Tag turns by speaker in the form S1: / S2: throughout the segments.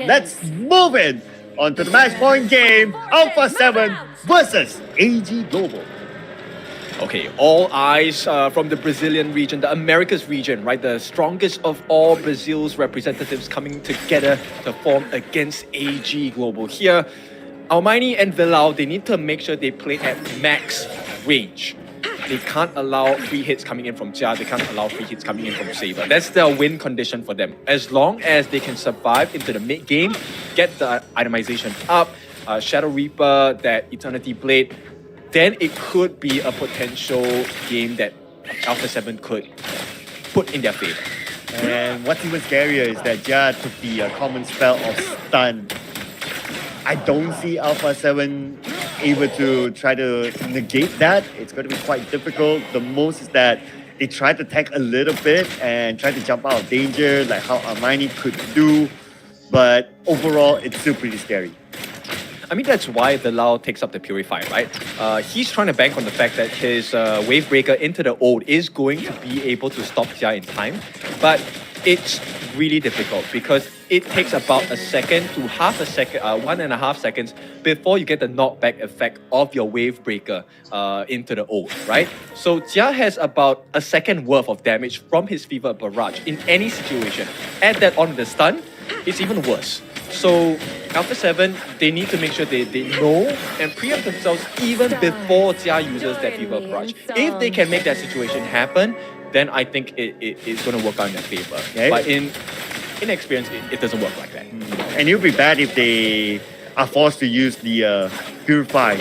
S1: let's move in on to the match point game. Alpha 7 versus AG Global.
S2: Okay, all eyes from the Brazilian region, the Americas region, right? The strongest of all Brazil's representatives coming together to form against AG Global. Here, Almighty and Villau, they need to make sure they play at max range. They can't allow free hits coming in from Jia. They can't allow free hits coming in from Saber. That's the win condition for them. As long as they can survive into the mid game, get the itemization up, Shadow Reaper, that Eternity Blade, then it could be a potential game that Alpha 7 could put in their favor.
S1: And what's even scarier is that Jia took the common spell of stun. I don't see Alpha 7 able to try to negate that. It's going to be quite difficult. The most is that they try to tech a little bit and try to jump out of danger, like how Armani could do. But overall, it's still pretty scary.
S2: I mean, that's why Villau takes up the Purify, right? He's trying to bank on the fact that his Wave Breaker into the ult is going to be able to stop Jia in time. But it's really difficult because it takes about a second to half a second, 1.5 seconds before you get the knockback effect of your Wave Breaker into the ult, right? So Jia has about a second worth of damage from his Fever Barrage in any situation. Add that on the stun, it's even worse. So Alpha 7, they need to make sure they know and preempt themselves even before Jia uses that Fever Barrage. If they can make that situation happen, then I think it's going to work out in their favor. Okay. But in experience, it doesn't work like that.
S1: And it would be bad if they are forced to use the Purify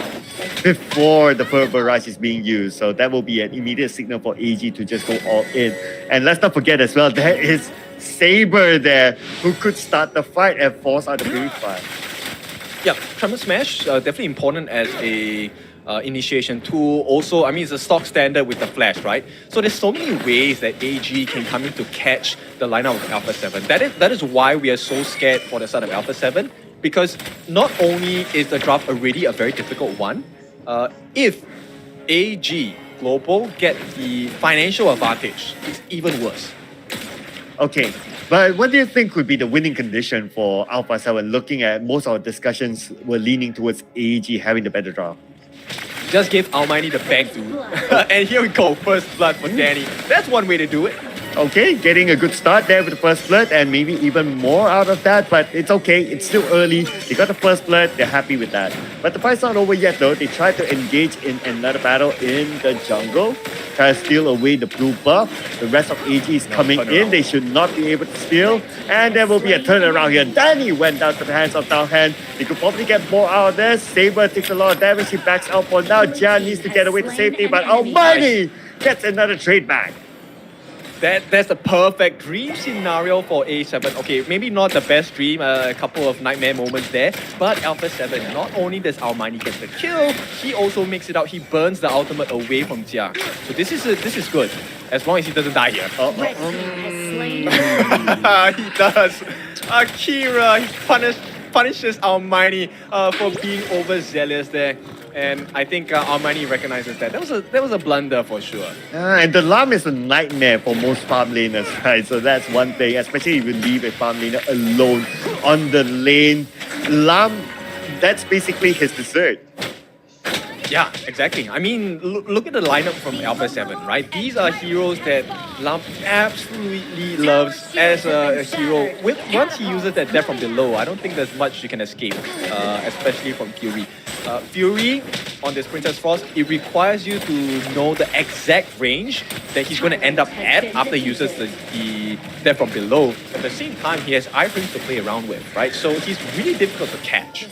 S1: before the Fever Barrage is being used. So that will be an immediate signal for AG to just go all in. And let's not forget as well, there is Saber there who could start the fight and force out the Purify.
S2: Yeah, Tremor Smash, definitely important as a initiation tool. Also, I mean, it's a stock standard with the Flash, right? So there's so many ways that AG can come in to catch the lineup of Alpha 7. That is why we are so scared for the start of Alpha 7, because not only is the draft already a very difficult one, if AG Global get the financial advantage, it's even worse.
S1: Okay, but what do you think would be the winning condition for Alpha 7? Looking at most of our discussions, we're leaning towards AG having the better draft.
S2: Just give Almighty the bank, dude. And here we go, first blood for Danny. That's one way to do it.
S1: Okay, getting a good start there with the first blood and maybe even more out of that, but it's okay, it's still early. They got the first blood, they're happy with that. But the fight's not over yet though. They tried to engage in another battle in the jungle, try to steal away the blue buff. The rest of AG is coming in, they should not be able to steal, and there will be a turnaround here. Danny went down to the hands of Downhand. They could probably get more out of this. Saber takes a lot of damage, he backs out for now. Jian needs to get away to safety, but Almighty gets another trade back.
S2: That's the perfect dream scenario for A7. Okay, maybe not the best dream, a couple of nightmare moments there, but Alpha 7, not only does Almighty get the kill, he also makes it out, he burns the ultimate away from Jia. So this is good, as long as he doesn't die here. He does. Akira, he punishes Almighty for being overzealous there. And I think Almighty recognizes that. That was a blunder for sure.
S1: And the Lam is a nightmare for most farm laners, right? So that's one thing, especially if you leave a farm laner alone on the lane. Lam, that's basically his dessert.
S2: Yeah, exactly. I mean, look at the lineup from Alpha 7, right? These are heroes that Lam absolutely loves as a hero. Once he uses that death from below, I don't think there's much you can escape, especially from Fury. Fury on this Princess Frost, it requires you to know the exact range that he's going to end up at after he uses the death from below. At the same time, he has iframes to play around with, right? So he's really difficult to catch.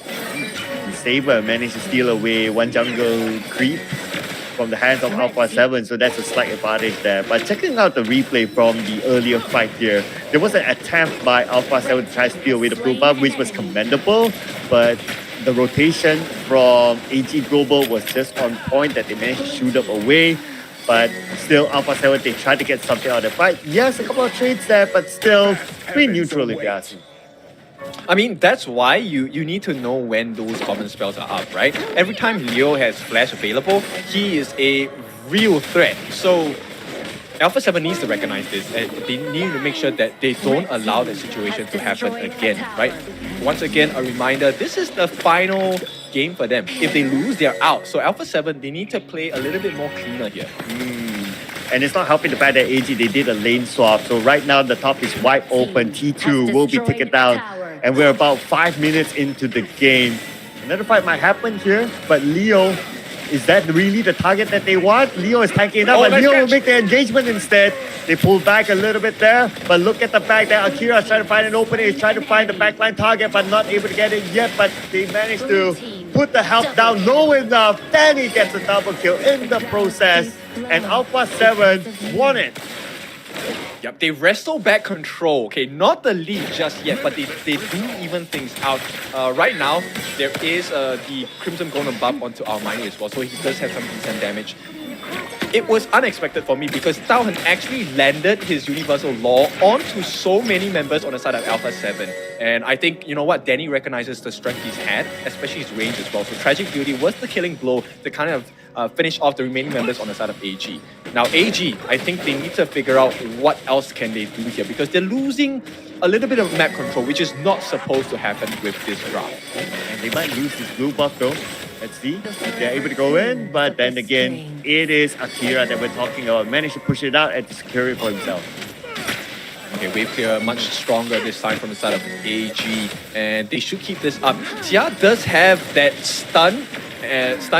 S1: Saber managed to steal away one jungle creep from the hands of Alpha 7, so that's a slight advantage there. But checking out the replay from the earlier fight here, there was an attempt by Alpha 7 to try to steal away the blue buff, which was commendable, but the rotation from AG Global was just on point that they managed to shoot up away. But still, Alpha 7, they tried to get something out of the fight. Yes, a couple of trades there, but still pretty neutral if you ask me.
S2: I mean, that's why you need to know when those common spells are up, right? Every time Leo has Flash available, he is a real threat. So Alpha 7 needs to recognize this, and they need to make sure that they don't allow the situation to happen again, right? Once again, a reminder, this is the final game for them. If they lose, they're out. So Alpha 7, they need to play a little bit more cleaner here.
S1: And it's not helping the fact that AG, they did a lane swap. So right now, the top is wide open. T2 will be taken down. And we're about 5 minutes into the game. Another fight might happen here, but Leo, is that really the target that they want? Leo is tanking up, but
S2: nice
S1: Leo will
S2: catch.
S1: make the engagement instead. They pull back a little bit there, but look at the back there. Akira is trying to find an opening. He's trying to find the backline target, but not able to get it yet. But they managed to put the help down low enough. Danny gets a double kill in the process, and Alpha 7 won it.
S2: Yep, they wrestle back control. Okay, not the lead just yet, but they do even things out. Right now, there is the Crimson Golden buff onto our Miner as well, so he does have some decent damage. It was unexpected for me because Tauhen actually landed his Universal Law onto so many members on the side of Alpha 7. And I think, you know what, Danny recognizes the strength he's had, especially his range as well. So Tragic Beauty was the killing blow to kind of finish off the remaining members on the side of AG. Now AG, I think they need to figure out what else can they do here because they're losing a little bit of map control, which is not supposed to happen with this draft.
S1: And they might lose this blue buff though. Let's see if they're able to go in. But then again, it is Akira that we're talking about. Managed to push it out and to secure it for himself.
S2: Okay, wave clear much stronger this time from the side of AG, and they should keep this up. Tia does have that stun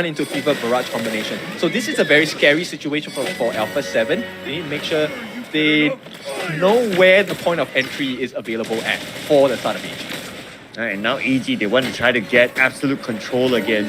S2: into Fever Barrage combination. So this is a very scary situation for Alpha 7. They need to make sure they know where the point of entry is available at for the side of AG.
S1: And now AG, they want to try to get absolute control again.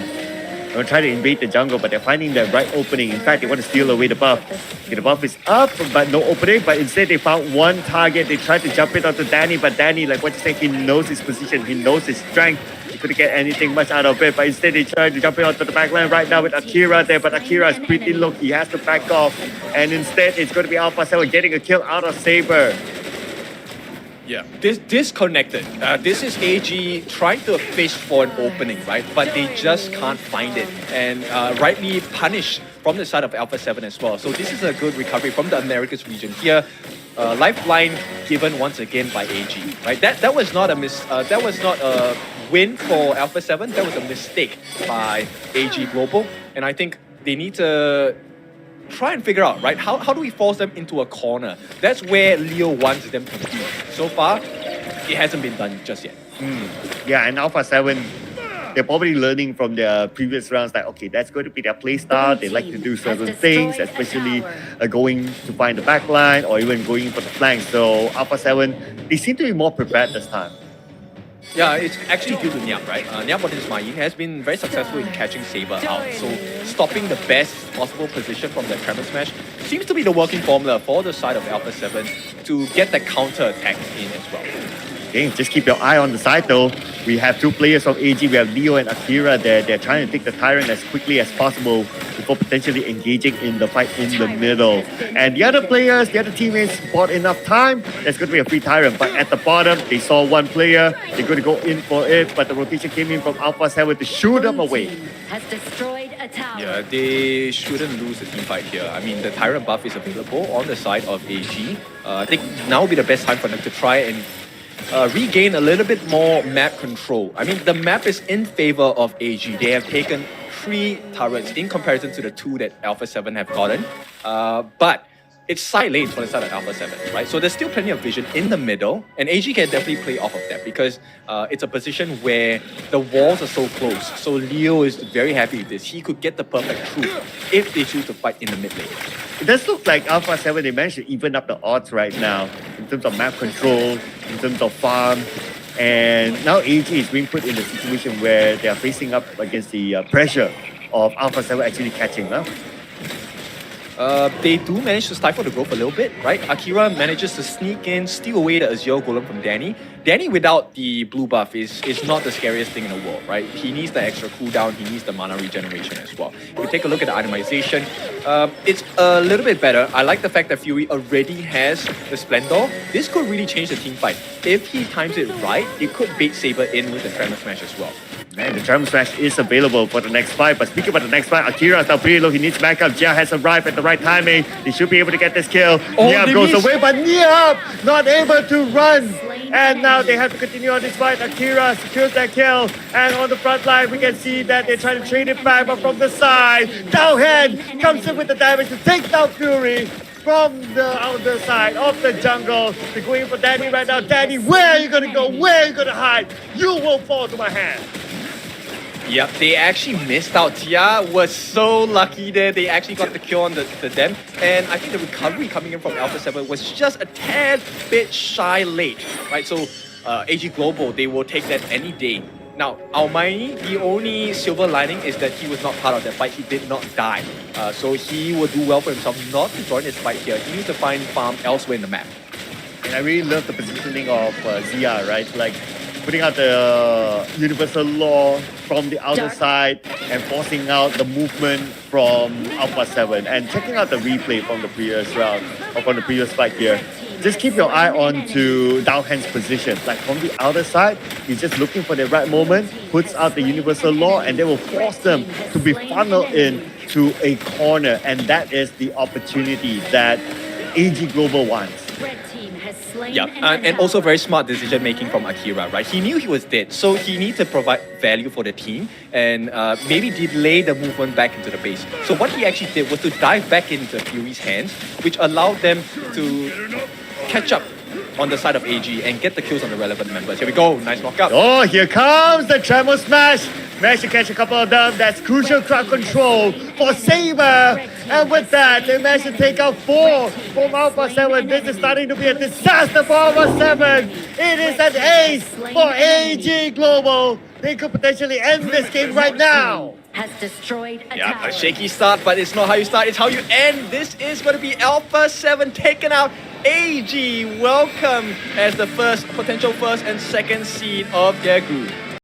S1: They want to try to invade the jungle, but they're finding the right opening. In fact, they want to steal away the buff. Okay, the buff is up, but no opening. But instead, they found one target. They tried to jump it onto Danny, but Danny, like what you said, he knows his position. He knows his strength. He couldn't get anything much out of it, but instead they tried to jump it onto the backline right now with Akira there, but Akira is pretty low. He has to back off, and instead it's going to be Alpha 7 getting a kill out of Saber.
S2: Yeah, disconnected. This is AG trying to fish for an opening, right? But they just can't find it, and rightly punished from the side of Alpha 7 as well. So this is a good recovery from the Americas region here. Lifeline given once again by AG, right? That was not a win for Alpha 7. That was a mistake by AG Global, and I think they need to try and figure out, right? How do we force them into a corner? That's where Leo wants them to be. So far, it hasn't been done just yet.
S1: Yeah, and Alpha 7, they're probably learning from their previous rounds that, okay, that's going to be their play style. They like to do certain things, especially going to find the backline or even going for the flank. So Alpha 7, they seem to be more prepared this time.
S2: Yeah, it's actually due to Nyap, right? Nyap on his Mai has been very successful in catching Saber out. So stopping the best possible position from the Tremor Smash seems to be the working formula for the side of Alpha 7 to get the counter attack in as well.
S1: Okay, just keep your eye on the side though. We have two players from AG. We have Leo and Akira there. They're trying to take the Tyrant as quickly as possible before potentially engaging in the fight in the middle. And the other players, the other teammates bought enough time. There's going to be a free Tyrant. But at the bottom, they saw one player. They're going to go in for it. But the rotation came in from Alpha 7 to shoot them away.
S3: Has destroyed a tower.
S2: Yeah, they shouldn't lose the team fight here. I mean, the Tyrant buff is available on the side of AG. I think now would be the best time for them to try and regain a little bit more map control. I mean, the map is in favor of AG. They have taken 3 turrets in comparison to the 2 that Alpha 7 have gotten. But it's side lanes for the side of Alpha 7, right? So there's still plenty of vision in the middle, and AG can definitely play off of that because it's a position where the walls are so close. So Leo is very happy with this. He could get the perfect truth if they choose to fight in the mid lane.
S1: It does look like Alpha 7, they managed to even up the odds right now in terms of map control, in terms of farm. And now AG is being put in a situation where they are facing up against the pressure of Alpha 7 actually catching up.
S2: They do manage to stifle the growth a little bit, right? Akira manages to sneak in, steal away the Azure Golem from Danny. Danny without the blue buff is not the scariest thing in the world, right? He needs the extra cooldown, he needs the mana regeneration as well. If you take a look at the itemization, it's a little bit better. I like the fact that Fury already has the Splendor. This could really change the team fight. If he times it right, it could bait Saber in with the Tremor Smash as well.
S1: Man, the German Smash is available for the next fight. But speaking about the next fight, Akira is now pretty low. He needs backup. Jia has arrived at the right timing. He should be able to get this kill. Niab
S2: they
S1: goes
S2: missed.
S1: away, but Niab not able to run. And now they have to continue on this fight. Akira secures that kill. And on the front line, we can see that they're trying to trade it back. But from the side, Dowhan comes in with the damage to take down Fury. From the outer side of the jungle. They're going for Danny right now. Danny, where are you gonna go? Where are you gonna hide? You will fall to my hand.
S2: Yep, they actually missed out. Tia was so lucky there. They actually got the kill on the them. And I think the recovery coming in from Alpha 7 was just a tad bit shy late, right? So AG Global, they will take that any day. Now, Almighty, the only silver lining is that he was not part of that fight. He did not die. So he will do well for himself not to join this fight here. He needs to find farm elsewhere in the map.
S1: And I really love the positioning of Zia, right? Like putting out the universal law from the outer side and forcing out the movement from Alpha 7. And checking out the replay from the previous round, or from the previous fight here. Just keep your eye on to Dowhan's position. Like from the outer side, he's just looking for the right moment, puts out the universal law, and they will force them to be funneled in to a corner. And that is the opportunity that AG Global wants.
S3: Red team has slain
S2: Yeah, and also very smart decision making from Akira, right? He knew he was dead, so he needs to provide value for the team and maybe delay the movement back into the base. So what he actually did was to dive back into Fury's hands, which allowed them to catch up on the side of AG and get the kills on the relevant members. Here we go, nice knockout.
S1: Oh, here comes the Tremor Smash. Managed to catch a couple of them. That's crucial crowd control for Saber. And with that, they managed to take out 4 from Alpha 7. This is starting to be a disaster for Alpha 7. It is an ace for AG Global. They could potentially end this game right now.
S3: Has destroyed a
S2: Yeah,
S3: tower.
S2: a shaky start, but it's not how you start, it's how you end. This is going to be Alpha 7 taken out. AG welcome as the potential first and second seed of their group.